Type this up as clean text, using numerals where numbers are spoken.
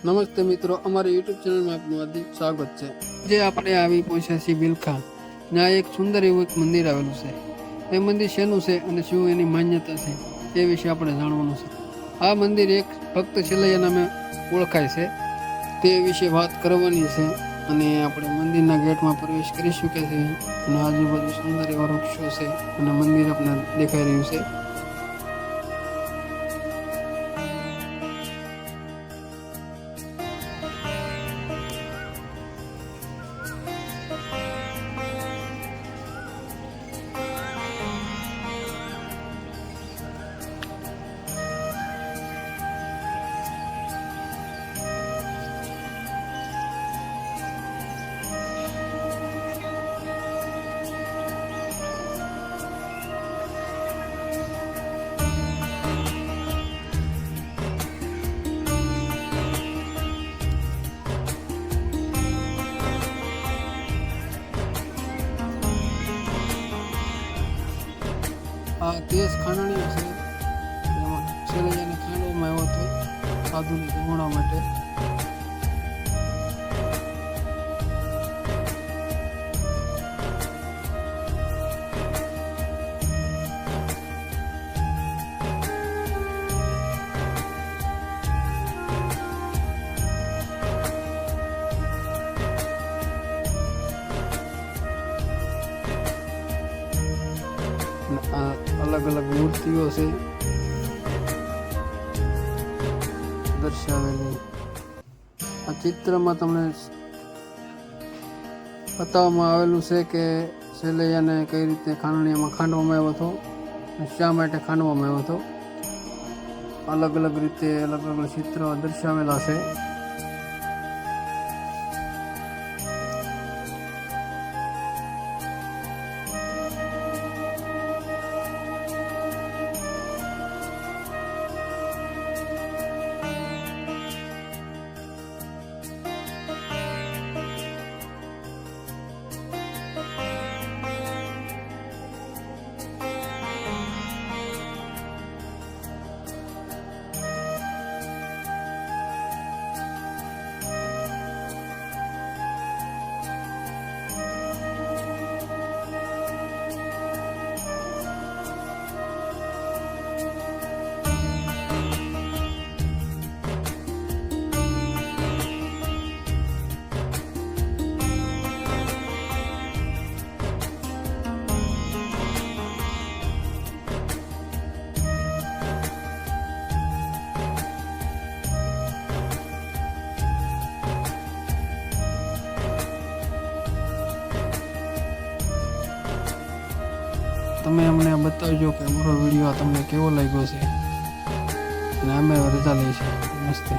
નમસ્તે મિત્રો, અમારી યુટ્યુબ ચેનલમાં આપનું હાર્દિક સ્વાગત છે। જે આપણે આવી પહોંચ્યા છીએ બિલખા, ત્યાં એક સુંદર એવું એક મંદિર આવેલું છે। એ મંદિર શેનું છે અને શું એની માન્યતા છે એ વિશે આપણે જાણવાનું છે। આ મંદિર એક ભક્ત છેલ્લૈયા નામે ઓળખાય છે, તે વિશે વાત કરવાની છે। અને આપણે મંદિરના ગેટમાં પ્રવેશ કરી ચૂક્યા છીએ અને આજુબાજુ સુંદર એવા વૃક્ષો છે અને મંદિર આપણે દેખાઈ રહ્યું છે। આ દેશ ખાંડણીઓ છે, એમાં છેલ્લૈયાને ખાંડવામાં આવ્યો હતો સાધુને જમાડવા માટે। આ અલગ અલગ મૂર્તિઓ છે દર્શાવેલી। આ ચિત્રમાં તમને બતાવવામાં આવેલું છે કે છેલ્લૈયાને કઈ રીતે ખાંડણીમાં ખાંડવામાં આવ્યો હતો, શા માટે ખાંડવામાં આવ્યો હતો। અલગ અલગ રીતે અલગ અલગ ચિત્રો દર્શાવેલા છે। તમે અમને બતાવજો કે અમારો વિડીયો તમને કેવો લાગ્યો છે અને અમે રજા લઈશું। નમસ્તે।